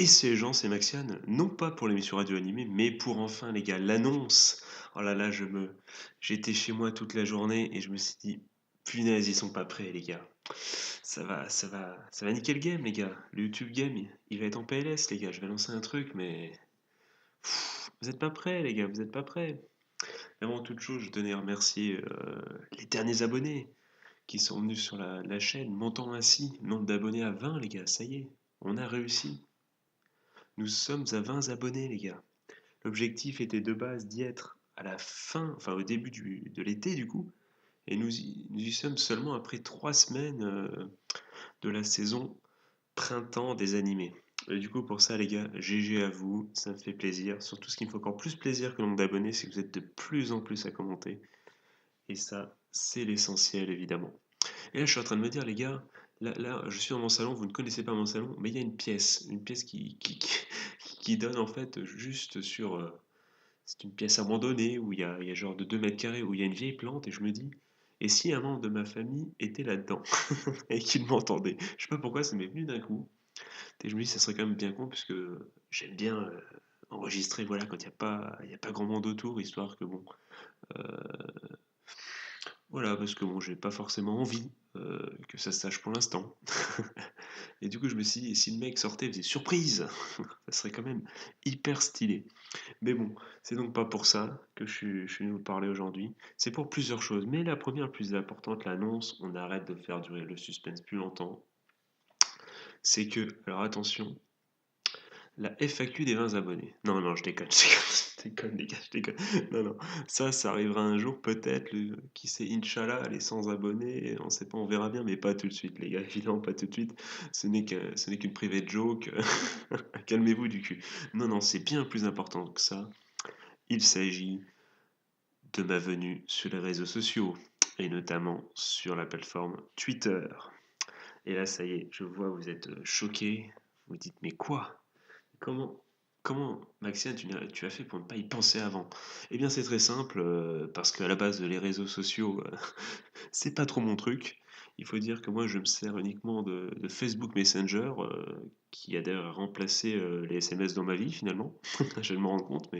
Et c'est Jean, c'est Maxiane, non pas pour l'émission radio animée, mais pour enfin, les gars, l'annonce. Oh là là, j'étais chez moi toute la journée et je me suis dit, punaise, ils sont pas prêts, les gars. Ça va niquer le game, les gars. Le YouTube game, il va être en PLS, les gars. Je vais lancer un truc, mais vous êtes pas prêts, les gars, vous êtes pas prêts. Avant toute chose, je tenais à remercier les derniers abonnés qui sont venus sur la chaîne, montant ainsi le nombre d'abonnés à 20, les gars. Ça y est, on a réussi. Nous sommes à 20 abonnés, les gars. L'objectif était de base d'y être à la fin, enfin au début de l'été du coup, et nous y sommes seulement après 3 semaines de la saison printemps des animés. Et du coup pour ça les gars, GG à vous, ça me fait plaisir. Surtout ce qui me fait encore plus plaisir que le nombre d'abonnés, c'est que vous êtes de plus en plus à commenter. Et ça, c'est l'essentiel évidemment. Et là je suis en train de me dire les gars, là je suis dans mon salon, vous ne connaissez pas mon salon, mais il y a une pièce qui donne en fait juste sur... c'est une pièce abandonnée où il y a genre de 2 mètres carrés où il y a une vieille plante et je me dis, et si un membre de ma famille était là-dedans et qu'il m'entendait? Je sais pas pourquoi ça m'est venu d'un coup. Et je me dis, ça serait quand même bien con puisque j'aime bien enregistrer voilà, quand il y a pas grand monde autour, histoire que bon, euh, voilà, parce que bon, j'ai pas forcément envie que ça se sache pour l'instant. Et du coup, je me suis dit, et si le mec sortait et faisait surprise, ça serait quand même hyper stylé. Mais bon, c'est donc pas pour ça que je suis venu vous parler aujourd'hui. C'est pour plusieurs choses. Mais la première, la plus importante, l'annonce, on arrête de faire durer le suspense plus longtemps. C'est que, alors attention, la FAQ des 20 abonnés. Non, non, je déconne, je déconne, les gars, je déconne. Non, non, ça arrivera un jour peut-être. Qui sait, Inch'Allah, les 100 abonnés, on sait pas, on verra bien, mais pas tout de suite, les gars, évidemment, pas tout de suite. Ce n'est qu'une private joke. Calmez-vous du cul. Non, non, c'est bien plus important que ça. Il s'agit de ma venue sur les réseaux sociaux, et notamment sur la plateforme Twitter. Et là, ça y est, je vois, vous êtes choqués. Vous dites, mais quoi? Comment, comment, Maxime, tu as fait pour ne pas y penser avant? Eh bien, c'est très simple, parce qu'à la base, les réseaux sociaux, c'est pas trop mon truc. Il faut dire que moi, je me sers uniquement de Facebook Messenger, qui a d'ailleurs remplacé les SMS dans ma vie, finalement. Je vais me rendre compte,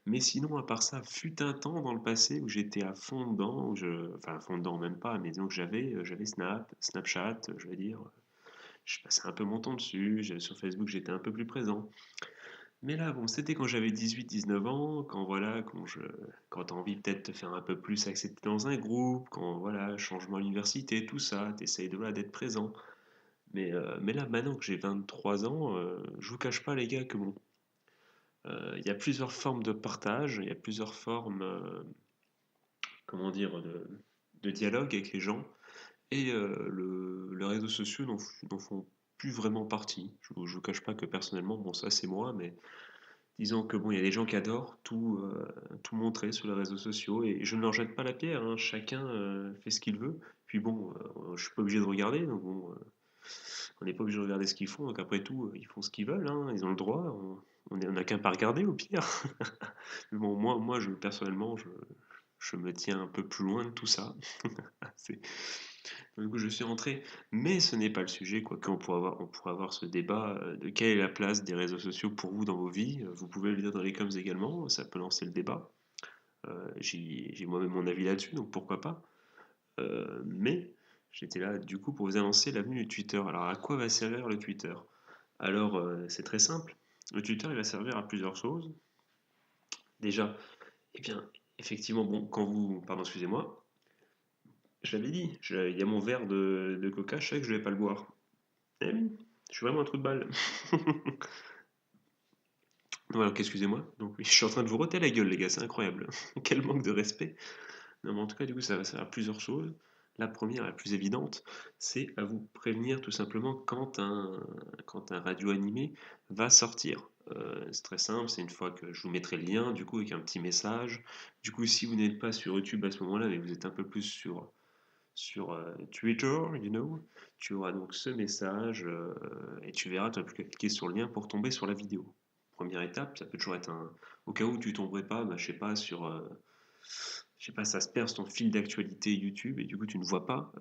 mais sinon, à part ça, fut un temps dans le passé où j'étais à fond dedans, enfin à fond dedans même pas, mais disons que j'avais Snapchat, je veux dire, je passais un peu mon temps dessus, sur Facebook j'étais un peu plus présent. Mais là, bon, c'était quand j'avais 18-19 ans, quand voilà, quand t'as envie peut-être de te faire un peu plus accepter dans un groupe, quand voilà, changement à l'université, tout ça, t'essayes de voilà, d'être présent. Mais là, maintenant que j'ai 23 ans, je vous cache pas les gars que bon, il y a plusieurs formes de partage, il y a plusieurs formes, comment dire, de dialogue avec les gens, et les réseaux sociaux n'en font plus vraiment partie. Je vous cache pas que personnellement, bon ça c'est moi, mais disons que bon, il y a des gens qui adorent tout montrer sur les réseaux sociaux, et je ne leur jette pas la pierre, hein, chacun fait ce qu'il veut. Puis bon, je suis pas obligé de regarder, donc bon, on n'est pas obligé de regarder ce qu'ils font, donc après tout, ils font ce qu'ils veulent, hein, ils ont le droit, on n'a qu'un pas regarder au pire. Mais bon, moi personnellement, je me tiens un peu plus loin de tout ça. C'est- Du coup, je suis rentré, mais ce n'est pas le sujet, quoique on pourrait avoir ce débat de quelle est la place des réseaux sociaux pour vous dans vos vies. Vous pouvez le dire dans les coms également, ça peut lancer le débat. J'ai moi-même mon avis là-dessus, donc pourquoi pas. Mais j'étais là du coup pour vous annoncer l'avenue du Twitter. Alors à quoi va servir le Twitter? Alors c'est très simple. Le Twitter il va servir à plusieurs choses. Déjà, eh bien, effectivement, bon, pardon, excusez-moi, je l'avais dit, il y a mon verre de coca, je savais que je ne vais pas le boire. Eh oui, je suis vraiment un trou de balle. Voilà, donc excusez-moi. Donc oui, je suis en train de vous roter la gueule, les gars, c'est incroyable. Quel manque de respect. Non, mais en tout cas, du coup, ça va servir à plusieurs choses. La première, la plus évidente, c'est à vous prévenir tout simplement quand un radio animé va sortir. C'est très simple, c'est une fois que je vous mettrai le lien, du coup, avec un petit message. Du coup, si vous n'êtes pas sur YouTube à ce moment-là, mais vous êtes un peu plus sur Twitter, tu auras donc ce message et tu verras, tu n'as plus qu'à cliquer sur le lien pour tomber sur la vidéo. Première étape, ça peut toujours être au cas où tu tomberais pas, bah, je sais pas, je sais pas, ça se perce ton fil d'actualité YouTube et du coup tu ne vois pas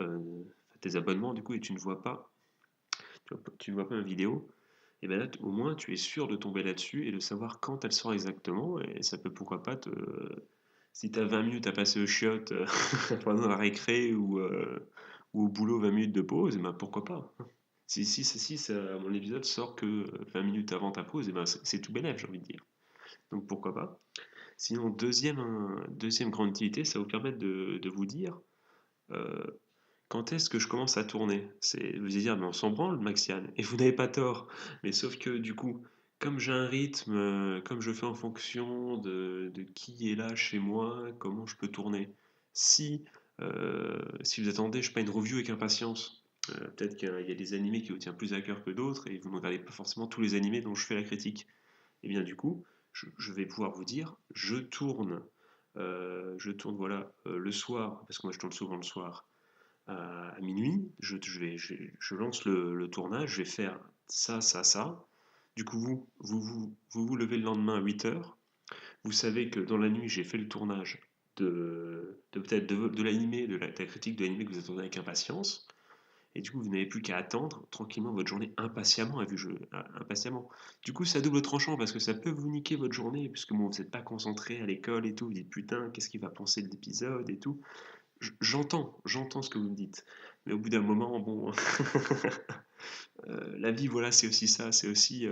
tes abonnements du coup et tu ne vois pas ma vidéo. et ben là, au moins, tu es sûr de tomber là-dessus et de savoir quand elle sort exactement. Et ça peut pourquoi pas te. Si tu as 20 minutes à passer aux chiottes pendant la récré ou au boulot 20 minutes de pause, et ben pourquoi pas. Mon épisode sort que 20 minutes avant ta pause, et ben c'est tout bénef, j'ai envie de dire. Donc pourquoi pas. Sinon, deuxième grande utilité, ça va vous permettre de vous dire euh, quand est-ce que je commence à tourner. Vous allez dire, mais on s'en branle, Maxiane, et vous n'avez pas tort. Mais sauf que du coup, comme j'ai un rythme, comme je fais en fonction de qui est là chez moi, comment je peux tourner. Si vous attendez, je sais pas, une review avec impatience, peut-être qu'il y a des animés qui vous tiennent plus à cœur que d'autres, et vous ne regardez pas forcément tous les animés dont je fais la critique. Et bien du coup, je vais pouvoir vous dire, je tourne voilà, le soir, parce que moi je tourne souvent le soir, à minuit, je lance le tournage, je vais faire ça, ça, ça. Du coup, vous levez le lendemain à 8 heures. Vous savez que dans la nuit, j'ai fait le tournage peut-être de l'animé, de la critique de l'animé que vous attendez avec impatience. Et du coup, vous n'avez plus qu'à attendre tranquillement votre journée impatiemment, impatiemment. Du coup, c'est à double tranchant parce que ça peut vous niquer votre journée, puisque bon, vous n'êtes pas concentré à l'école et tout. Vous dites putain, qu'est-ce qu'il va penser de l'épisode et tout. J'entends ce que vous me dites. Mais au bout d'un moment, bon, la vie, voilà, c'est aussi ça. C'est aussi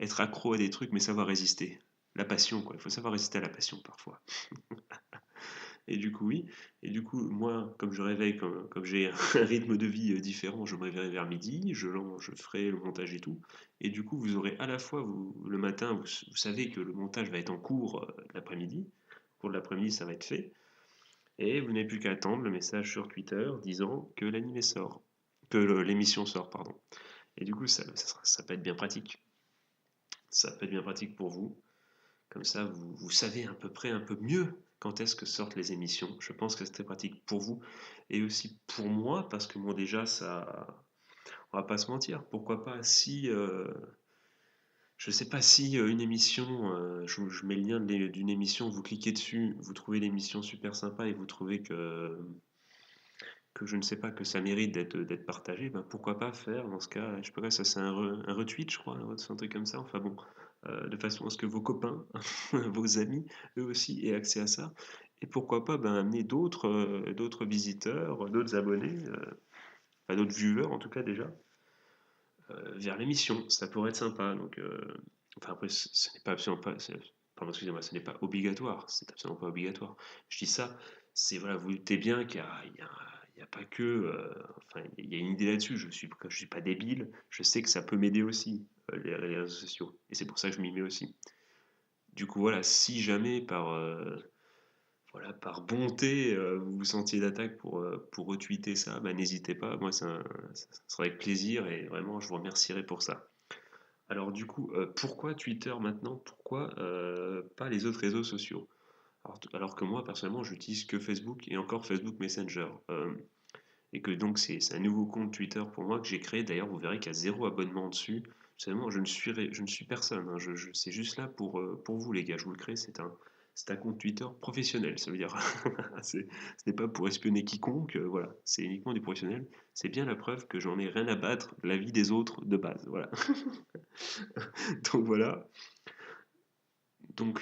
être accro à des trucs, mais savoir résister. La passion, quoi. Il faut savoir résister à la passion parfois. Et du coup, oui. Et du coup, moi, comme je réveille, comme j'ai un rythme de vie différent, je me réveille vers midi, je ferai le montage et tout. Et du coup, vous aurez à la fois, le matin, vous savez que le montage va être en cours l'après-midi. Au cours de l'après-midi, ça va être fait. Et vous n'avez plus qu'à attendre le message sur Twitter disant que l'animé sort. Que l'émission sort, pardon. Et du coup, ça peut être bien pratique. Ça peut être bien pratique pour vous. Comme ça, vous savez à peu près un peu mieux quand est-ce que sortent les émissions. Je pense que c'est très pratique pour vous et aussi pour moi, parce que moi déjà, on va pas se mentir. Pourquoi pas si, je sais pas si une émission, je mets le lien d'une émission, vous cliquez dessus, vous trouvez l'émission super sympa et vous trouvez que je ne sais pas, que ça mérite d'être partagé, ben pourquoi pas faire dans ce cas, je sais pas, ça c'est un retweet, je crois, un truc comme ça, enfin bon, de façon à ce que vos copains, vos amis, eux aussi aient accès à ça, et pourquoi pas ben, amener d'autres visiteurs, d'autres abonnés, enfin d'autres viewers en tout cas déjà, vers l'émission, ça pourrait être sympa, donc, enfin après, ce n'est pas absolument pas, pardon, excusez-moi, ce n'est pas obligatoire, c'est absolument pas obligatoire, je dis ça, c'est voilà, vous doutez bien qu'il y a pas que, enfin, il y a une idée là-dessus. Je suis pas débile. Je sais que ça peut m'aider aussi les réseaux sociaux, et c'est pour ça que je m'y mets aussi. Du coup, voilà, si jamais voilà, par bonté vous vous sentiez d'attaque pour retweeter ça, bah, n'hésitez pas. Moi, ça sera avec plaisir et vraiment, je vous remercierai pour ça. Alors du coup, pourquoi Twitter maintenant? Pourquoi pas les autres réseaux sociaux? Alors que moi, personnellement, j'utilise que Facebook et encore Facebook Messenger. Et que donc c'est un nouveau compte Twitter pour moi que j'ai créé. D'ailleurs, vous verrez qu'il y a zéro abonnement dessus. Seulement, je ne suis personne, hein. C'est juste là pour vous, les gars. Je vous le crée. C'est un compte Twitter professionnel. Ça veut dire, ce n'est pas pour espionner quiconque. Voilà, c'est uniquement du professionnel. C'est bien la preuve que j'en ai rien à battre de la vie des autres de base. Voilà. Donc voilà. Donc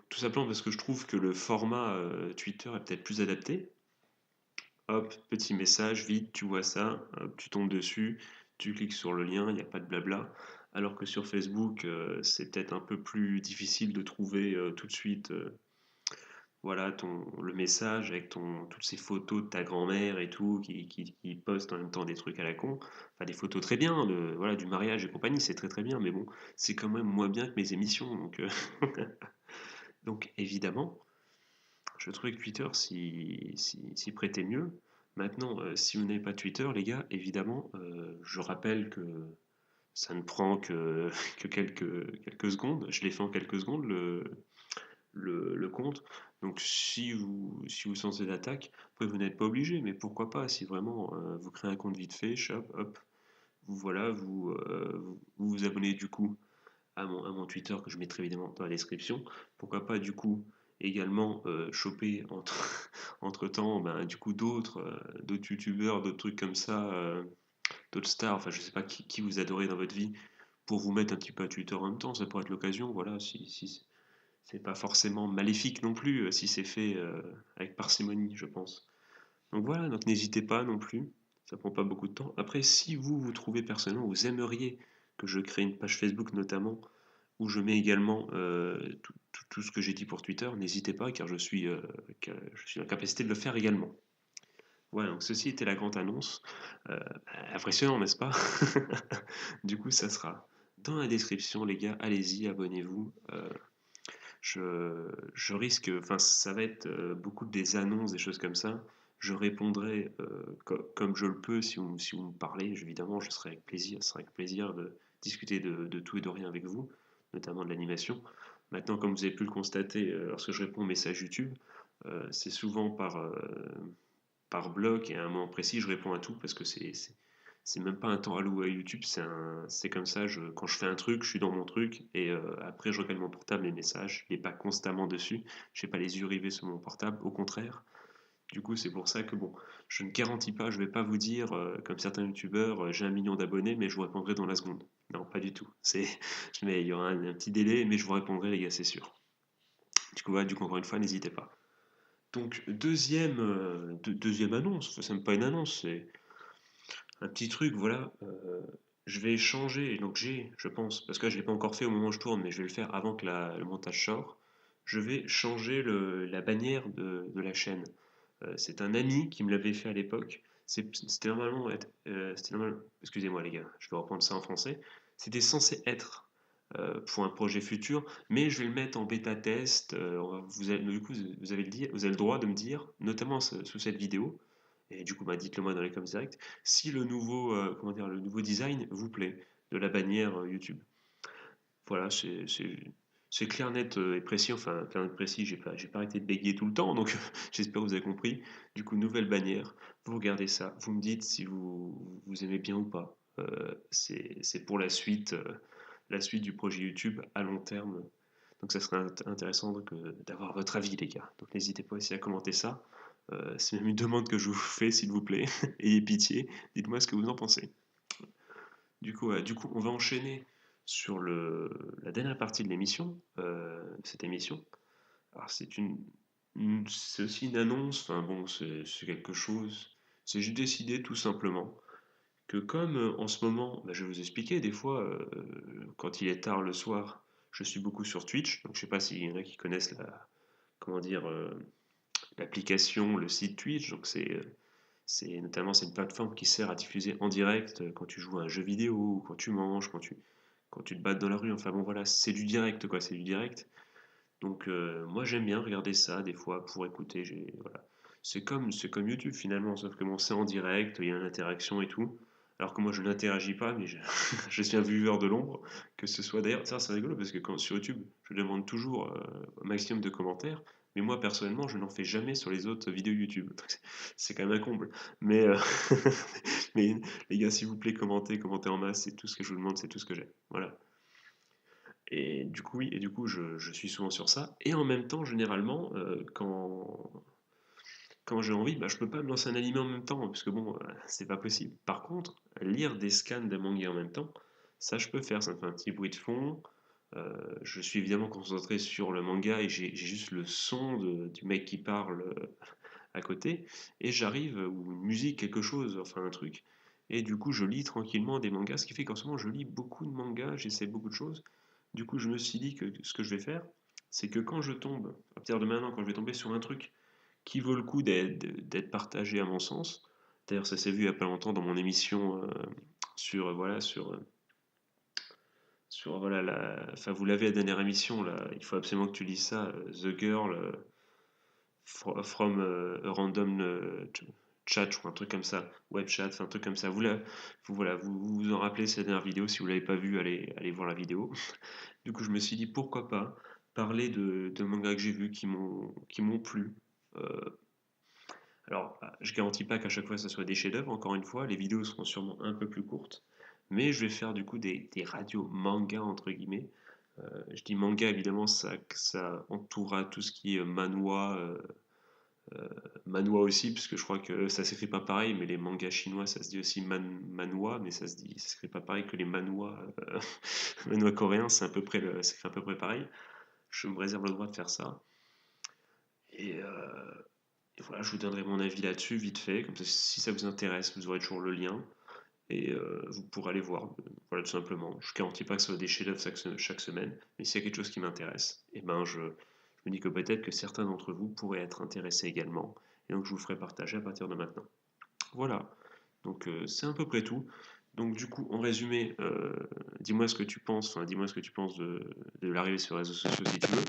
tout simplement parce que je trouve que le format Twitter est peut-être plus adapté. Hop, petit message, vite, tu vois ça, hop, tu tombes dessus, tu cliques sur le lien, il n'y a pas de blabla. Alors que sur Facebook, c'est peut-être un peu plus difficile de trouver tout de suite voilà, le message avec toutes ces photos de ta grand-mère et tout, qui postent en même temps des trucs à la con. Enfin, des photos très bien, voilà, du mariage et compagnie, c'est très très bien, mais bon, c'est quand même moins bien que mes émissions. Donc évidemment, je trouvais que Twitter s'y prêtait mieux. Maintenant, si vous n'avez pas Twitter, les gars, évidemment, je rappelle que ça ne prend que, que quelques secondes. Je l'ai fait en quelques secondes, le compte. Donc si vous sentez d'attaque, après vous n'êtes pas obligé, mais pourquoi pas, si vraiment vous créez un compte vite fait, shop, hop, voilà, vous abonnez du coup à mon Twitter que je mettrai évidemment dans la description. Pourquoi pas du coup également choper entre temps ben, du coup d'autres youtubeurs, d'autres trucs comme ça, d'autres stars, enfin je sais pas qui vous adorez dans votre vie, pour vous mettre un petit peu à Twitter en même temps, ça pourrait être l'occasion, voilà, si c'est pas forcément maléfique non plus, si c'est fait avec parcimonie, je pense. Donc voilà, donc n'hésitez pas non plus, ça prend pas beaucoup de temps. Après, si vous trouvez personnellement, vous aimeriez que je crée une page Facebook notamment, où je mets également tout ce que j'ai dit pour Twitter, n'hésitez pas car je suis en capacité de le faire également. Voilà, donc ceci était la grande annonce. Euh, Impressionnant, n'est-ce pas? Du coup, ça sera dans la description, les gars, allez-y, abonnez-vous. Je risque, enfin, ça va être beaucoup des annonces, des choses comme ça. Je répondrai comme je le peux si vous me parlez. Évidemment, je serai avec plaisir, ce sera avec plaisir de discuter de tout et de rien avec vous, notamment de l'animation. Maintenant, comme vous avez pu le constater, lorsque je réponds aux messages YouTube, c'est souvent par bloc et à un moment précis, je réponds à tout parce que c'est même pas un temps alloué à YouTube, c'est comme ça, quand je fais un truc, je suis dans mon truc et après je regarde mon portable, les messages, il n'est pas constamment dessus, je n'ai pas les yeux rivés sur mon portable, au contraire. Du coup, c'est pour ça que bon, je ne garantis pas, je vais pas vous dire, comme certains youtubeurs, j'ai 1 million d'abonnés, mais je vous répondrai dans la seconde. Non, pas du tout. Il y aura un petit délai, mais je vous répondrai, les gars, c'est sûr. Du coup, voilà, encore une fois, n'hésitez pas. Donc, deuxième annonce, enfin, c'est même pas une annonce, c'est un petit truc, voilà. Je vais changer, donc je pense, parce que là, je l'ai pas encore fait au moment où je tourne, mais je vais le faire avant que le montage sorte. Je vais changer la bannière de la chaîne. C'est un ami qui me l'avait fait à l'époque. C'était normalement excusez-moi les gars, je vais reprendre ça en français. C'était censé être pour un projet futur, mais je vais le mettre en bêta test. Du coup, vous avez le droit de me dire, notamment sous cette vidéo, et du coup, bah, dites-le moi dans les commentaires direct, si le nouveau, comment dire, le nouveau design vous plaît de la bannière YouTube. Voilà, c'est clair, net et précis. Enfin, clair, net, précis, j'ai pas arrêté de bégayer tout le temps, donc j'espère que vous avez compris. Du coup, nouvelle bannière, vous regardez ça, vous me dites si vous aimez bien ou pas. C'est pour la suite du projet YouTube à long terme. Donc ça serait intéressant d'avoir votre avis, les gars. Donc n'hésitez pas aussi à commenter ça. C'est même une demande que je vous fais, s'il vous plaît. Ayez pitié, dites-moi ce que vous en pensez. Du coup, on va enchaîner sur la dernière partie de l'émission, cette émission. Alors, c'est aussi une annonce, enfin bon, c'est quelque chose. C'est juste décidé tout simplement que comme en ce moment, bah, je vais vous expliquer, des fois, quand il est tard le soir, je suis beaucoup sur Twitch, donc je sais pas s'il y en a qui connaissent comment dire, l'application, le site Twitch, donc c'est une plateforme qui sert à diffuser en direct quand tu joues à un jeu vidéo, ou quand tu manges, quand tu te bats dans la rue. Enfin bon, voilà, c'est du direct, quoi, c'est du direct. Donc moi j'aime bien regarder ça des fois pour écouter. Voilà. C'est comme YouTube finalement, sauf que bon, c'est en direct, il y a une interaction et tout. Alors que moi je n'interagis pas, mais je suis un viewer de l'ombre. Que ce soit d'ailleurs, ça c'est rigolo parce que sur YouTube, je demande toujours un maximum de commentaires. Mais moi personnellement, je n'en fais jamais sur les autres vidéos YouTube. C'est quand même un comble. Mais, mais les gars, s'il vous plaît, commentez en masse, c'est tout ce que je vous demande, c'est tout ce que j'ai. Voilà. Et du coup, oui, et du coup, je suis souvent sur ça. Et en même temps, généralement, quand j'ai envie, bah, je peux pas me lancer un anime en même temps, parce que bon, c'est pas possible. Par contre, lire des scans de manga en même temps, ça je peux faire, ça me fait un petit bruit de fond. Je suis évidemment concentré sur le manga et j'ai juste le son du mec qui parle à côté, et j'arrive, ou une musique, quelque chose, enfin un truc. Et du coup, je lis tranquillement des mangas, ce qui fait qu'en ce moment, je lis beaucoup de mangas, j'essaie beaucoup de choses. Du coup, je me suis dit que ce que je vais faire, c'est que quand je tombe, à partir de maintenant, quand je vais tomber sur un truc qui vaut le coup d'être partagé à mon sens, d'ailleurs ça s'est vu il n'y a pas longtemps dans mon émission voilà, voilà, enfin vous l'avez la dernière émission, là, il faut absolument que tu lises ça, The Girl from a Random Chat, ou un truc comme ça, Web Chat, enfin un truc comme ça. Voilà, vous en rappelez cette dernière vidéo, si vous ne l'avez pas vue, allez voir la vidéo. Du coup, je me suis dit pourquoi pas parler de mangas que j'ai vus qui m'ont plu. Euh, alors, je garantis pas qu'à chaque fois ça soit des chefs-d'œuvre, encore une fois, les vidéos seront sûrement un peu plus courtes, mais je vais faire du coup des radios manga entre guillemets. Je dis manga évidemment, ça entourera tout ce qui est manhwa, manhwa aussi, parce que je crois que ça s'écrit pas pareil, mais les mangas chinois, ça se dit aussi manhwa, mais ça s'écrit pas pareil que les manhwas, manhwas coréens, ça s'écrit à peu près pareil. Je me réserve le droit de faire ça. Et, et voilà, je vous donnerai mon avis là-dessus vite fait, comme ça si ça vous intéresse, vous aurez toujours le lien et vous pourrez aller voir. Voilà, tout simplement. Je ne garantis pas que ce soit des chefs-d'œuvre chaque semaine, mais s'il y a quelque chose qui m'intéresse, et ben je me dis que peut-être que certains d'entre vous pourraient être intéressés également, et donc je vous le ferai partager à partir de maintenant. Voilà, donc c'est à peu près tout. Donc du coup, en résumé, dis-moi ce que tu penses, enfin, dis-moi ce que tu penses de l'arrivée sur les réseaux sociaux si tu veux.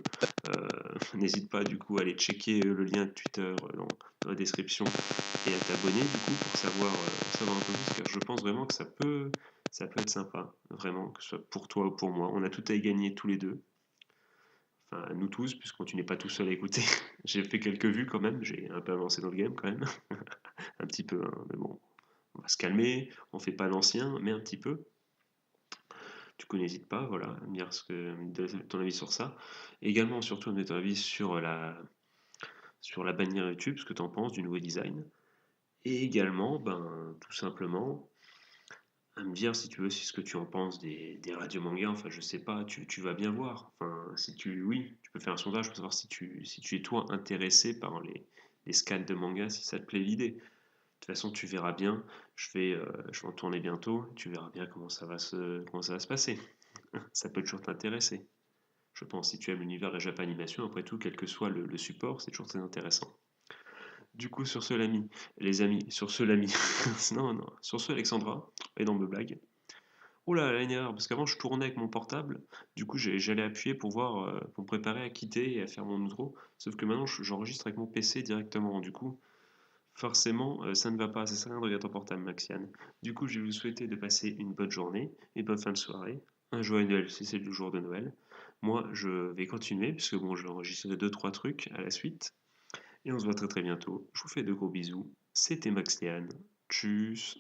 N'hésite pas du coup à aller checker le lien de Twitter dans la description et à t'abonner du coup pour savoir un peu plus car je pense vraiment que ça peut être sympa, vraiment, que ce soit pour toi ou pour moi. On a tout à y gagner tous les deux, enfin nous tous, puisqu'on tu n'es pas tout seul à écouter. J'ai fait quelques vues quand même, j'ai un peu avancé dans le game quand même, un petit peu, hein, mais bon, on va se calmer, on fait pas l'ancien, mais un petit peu. Du coup, n'hésite pas, voilà, à me dire ton avis sur ça. Et également, surtout, à me donner ton avis sur la bannière YouTube, ce que tu en penses du nouveau design. Et également, ben, tout simplement, à me dire si tu veux, si ce que tu en penses des radios manga, enfin, je sais pas, tu vas bien voir. Enfin, oui, tu peux faire un sondage pour savoir si tu es toi intéressé par les scans de manga, si ça te plaît l'idée. De toute façon, tu verras bien. Je vais en tourner bientôt. Tu verras bien comment ça va se passer. Ça peut toujours t'intéresser. Je pense, si tu aimes l'univers de la Japanimation, après tout, quel que soit le support, c'est toujours très intéressant. Du coup, sur ce, les amis, sur ce, l'ami, non, non, sur ce, Alexandra, énorme blague. Oh là, l'année dernière, parce qu'avant, je tournais avec mon portable, du coup, j'allais appuyer pour voir, pour me préparer à quitter et à faire mon outro, sauf que maintenant, j'enregistre avec mon PC directement, du coup, forcément, ça ne va pas, ça sert à rien de regarder ton portable, Maxiane. Du coup, je vais vous souhaiter de passer une bonne journée, une bonne fin de soirée, un joyeux Noël si c'est le jour de Noël. Moi, je vais continuer, puisque bon, je vais enregistrer deux trois trucs à la suite. Et on se voit très très bientôt. Je vous fais de gros bisous. C'était Maxiane. Tchuss.